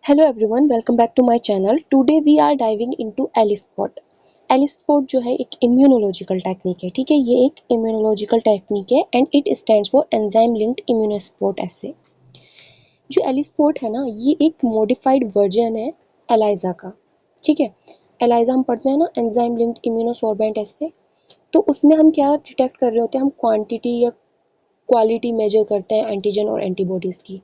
Hello everyone, welcome back to my channel. Today we are diving into ELISPOT. ELISPOT जो है एक immunological technique है, ठीक है। ये एक इम्यूनोलॉजिकल टेक्निक है and it stands for enzyme linked immunospot ऐसे। जो एलिस्पोर्ट है ना, ये एक मॉडिफाइड वर्जन है एलाइजा का, ठीक है। एलाइजा हम पढ़ते हैं ना, एंजाइम लिंक्ड इम्यूनोसॉर्बेंट ऐसे। तो उसमें हम क्या डिटेक्ट कर रहे होते हैं, हम क्वांटिटी या क्वालिटी मेजर करते हैं एंटीजन और एंटीबॉडीज़ की।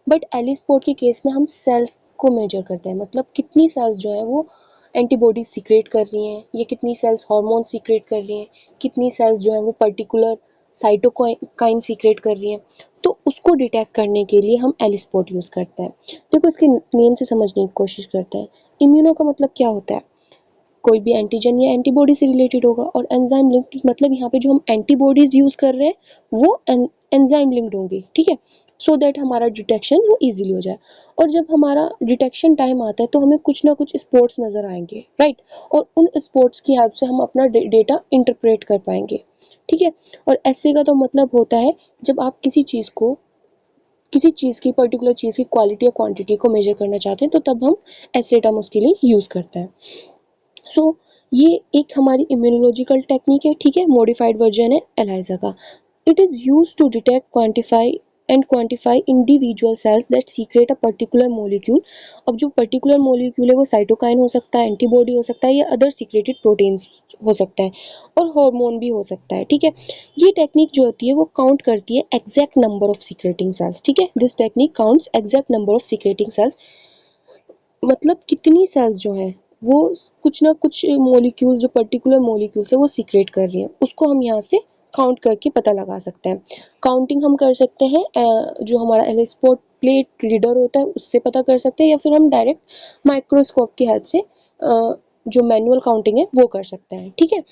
बट एलिस्पोर्ट के केस में हम सेल्स को मेजर करते हैं, मतलब कितनी सेल्स जो है वो एंटीबॉडीज सीक्रेट कर रही हैं, ये कितनी सेल्स हार्मोन सीक्रेट कर रही हैं, कितनी सेल्स जो है वो पर्टिकुलर साइटोकाइन सीक्रेट कर रही हैं। तो उसको डिटेक्ट करने के लिए हम एलिस्पोर्ट यूज़ करते हैं। देखो, इसके नेम से समझने की कोशिश करते हैं। इम्यूनो का मतलब क्या होता है, कोई भी एंटीजन या एंटीबॉडी से रिलेटेड होगा, और एंजाइम लिंक्ड मतलब यहाँ पे जो हम एंटीबॉडीज यूज कर रहे हैं वो एंजाइम लिंक्ड होंगी, ठीक है। सो दैट हमारा डिटेक्शन वो इजीली हो जाए। और जब हमारा डिटेक्शन टाइम आता है तो हमें कुछ ना कुछ स्पोर्ट्स नजर आएंगे, राइट। और उन स्पोर्ट्स की हेल्प से हम अपना डेटा इंटरप्रेट कर पाएंगे, ठीक है। और ऐसे का तो मतलब होता है, जब आप किसी चीज़ की पर्टिकुलर चीज़ की क्वालिटी या क्वांटिटी को मेजर करना चाहते हैं तो तब हम ऐसे टर्म उसके लिए यूज़ करते हैं। सो ये एक हमारी इम्यूनोलॉजिकल टेक्निक है, ठीक है। मॉडिफाइड वर्जन है एलाइजा का। It is use to detect quantify individual cells that secrete a particular molecule. अब जो पर्टिकुलर मोलिक्यूल है वो साइटोकाइन हो सकता है, एंटीबॉडी हो सकता है, या अदर सीक्रेटेड प्रोटीन्स हो सकता है, और हार्मोन भी हो सकता है, ठीक है। ये टेक्निक जो होती है वो काउंट करती है exact number of secreting cells, ठीक है। This technique counts exact number of secreting cells, मतलब कितनी सेल्स जो है वो कुछ ना कुछ मॉलिक्यूल्स, जो पर्टिकुलर मॉलिक्यूल्स है वो सीक्रेट कर रही हैं, उसको हम यहाँ से काउंट करके पता लगा सकते हैं। काउंटिंग हम कर सकते हैं जो हमारा एलिस्पोर्ट प्लेट रीडर होता है उससे पता कर सकते हैं, या फिर हम डायरेक्ट माइक्रोस्कोप की हेल्प से जो मैनुअल काउंटिंग है वो कर सकते हैं, ठीक है।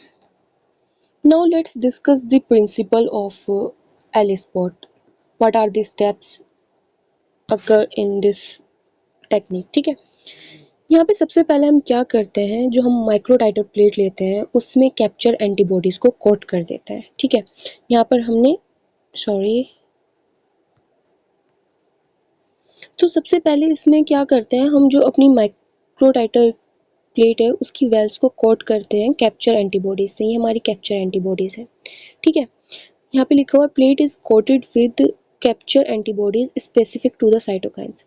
Now let's discuss the principle of ELISPOT. What are the steps occur in this technique, ठीक है। यहाँ पे सबसे पहले हम क्या करते हैं, जो हम माइक्रोटाइटर प्लेट लेते हैं उसमें कैप्चर एंटीबॉडीज को कोट कर देते हैं, ठीक है। यहाँ पर हमने सॉरी तो सबसे पहले इसमें क्या करते हैं, हम जो अपनी माइक्रोटाइटर प्लेट है उसकी वेल्स को कोट करते हैं कैप्चर एंटीबॉडीज से। ये हमारी कैप्चर एंटीबॉडीज है, ठीक है। यहाँ पे लिखा हुआ plate is coated with capture antibodies specific to the cytokines.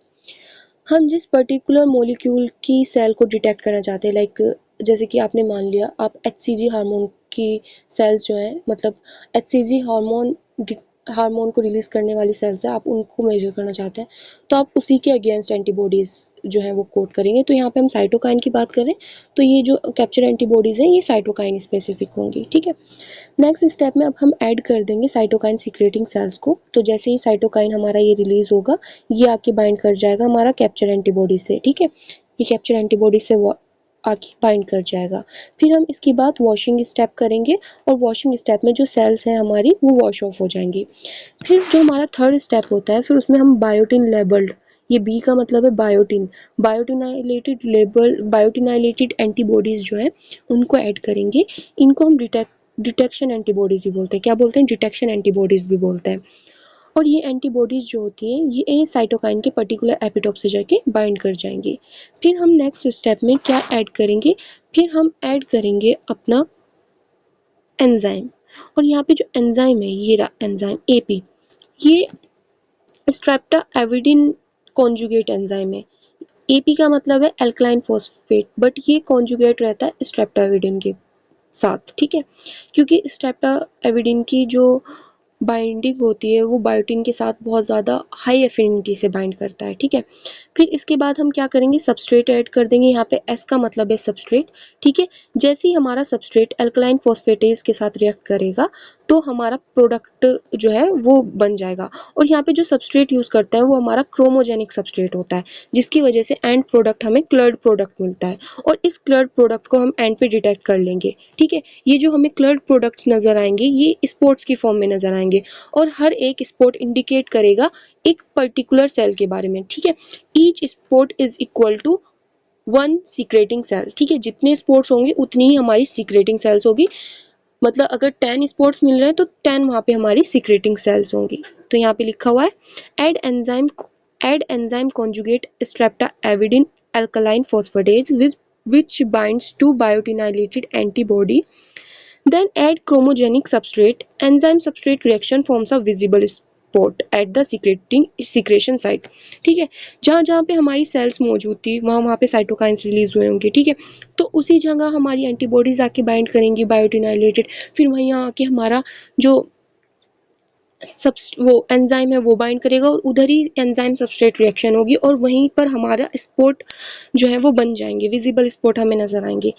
हम जिस पर्टिकुलर मॉलिक्यूल की सेल को डिटेक्ट करना चाहते हैं, लाइक जैसे कि आपने मान लिया आप एचसीजी हार्मोन की सेल्स जो हैं, मतलब एचसीजी हार्मोन को रिलीज करने वाली सेल्स है, आप उनको मेजर करना चाहते हैं, तो आप उसी के अगेंस्ट एंटीबॉडीज जो है वो कोट करेंगे। तो यहाँ पे हम साइटोकाइन की बात करें तो ये जो कैप्चर एंटीबॉडीज हैं ये साइटोकाइन स्पेसिफिक होंगी, ठीक है। नेक्स्ट स्टेप में अब हम ऐड कर देंगे साइटोकाइन सीक्रेटिंग सेल्स को। तो जैसे ही साइटोकाइन हमारा ये रिलीज होगा, ये आके बाइंड कर जाएगा हमारा कैप्चर एंटीबॉडी से, ठीक है। ये कैप्चर एंटीबॉडी से वो आके बाइंड कर जाएगा। फिर हम इसके बाद वॉशिंग स्टेप करेंगे, और वॉशिंग स्टेप में जो सेल्स हैं हमारी वो वॉश ऑफ हो जाएंगी। फिर जो हमारा थर्ड स्टेप होता है, फिर उसमें हम बायोटिन लेबल्ड, ये बी का मतलब है बायोटिन, बायोटिनाइलेटेड एंटीबॉडीज जो है उनको ऐड करेंगे। इनको हम डिटेक्शन एंटीबॉडीज भी बोलते हैं। क्या बोलते हैं? डिटेक्शन एंटीबॉडीज भी बोलते हैं। और ये एंटीबॉडीज जो होती हैं ये साइटोकाइन के पर्टिकुलर एपिटोप से जाके बाइंड कर जाएंगे। फिर हम नेक्स्ट स्टेप में क्या ऐड करेंगे, फिर हम ऐड करेंगे अपना एंजाइम। और यहाँ पे जो एंजाइम है, ये रहा एंजाइम एपी, ये स्ट्रेप्टा एविडिन कॉन्जुगेट एंजाइम है। एपी का मतलब है एल्कलाइन फॉस्फेट, बट ये कॉन्जुगेट रहता है स्ट्रेप्टाविडिन के साथ, ठीक है। क्योंकि स्ट्रेप्टाविडिन की जो बाइंडिंग होती है वो बायोटिन के साथ बहुत ज़्यादा हाई एफिनिटी से बाइंड करता है, ठीक है। फिर इसके बाद हम क्या करेंगे, सबस्ट्रेट ऐड कर देंगे। यहाँ पे एस का मतलब है सबस्ट्रेट, ठीक है। जैसे ही हमारा सबस्ट्रेट अल्कलाइन फॉस्फेटेज के साथ रिएक्ट करेगा तो हमारा प्रोडक्ट जो है वो बन जाएगा। और यहाँ पे जो सबस्ट्रेट यूज़ करता है वो हमारा क्रोमोजेनिक सबस्ट्रेट होता है, जिसकी वजह से एंड प्रोडक्ट हमें क्लर्ड प्रोडक्ट मिलता है। और इस क्लर्ड प्रोडक्ट को हम एंड पे डिटेक्ट कर लेंगे, ठीक है। ये जो हमें क्लर्ड प्रोडक्ट्स नज़र आएंगे ये स्पोर्ट्स की फॉर्म में नज़र आएंगे, और हर एक स्पोर्ट इंडिकेट करेगा एक पर्टिकुलर सेल के बारे में, ठीक है। Each spot is equal to one secreting cell, ठीक है। जितने स्पोर्ट्स होंगे उतनी ही हमारी सीक्रेटिंग सेल्स होगी। मतलब अगर 10 स्पोर्ट्स मिल रहे हैं तो 10 वहाँ पे हमारी सीक्रेटिंग सेल्स होंगी। तो यहाँ पे लिखा हुआ है add enzyme add enzyme conjugate streptavidin alkaline phosphatase which binds to biotinylated antibody. Then add chromogenic substrate. Enzyme substrate reaction forms a visible spot at the secretion site. ठीक है, जहाँ जहाँ पे हमारी सेल्स मौजूद थी वहाँ वहाँ पे साइटोकाइंस रिलीज हुए होंगे। ठीक है, तो उसी जगह हमारी एंटीबॉडीज आके बाइंड करेंगी बायोटिनाइलेटेड, फिर वहीं आके हमारा जो वो एंजाइम है वो बाइंड करेगा और उधर ही एंजाइम सबस्ट्रेट रिएक्शन होगी और वहीं पर हमारा स्पॉट जो है वो बन जाएंगे, विजिबल स्पॉट हमें नजर आएंगे।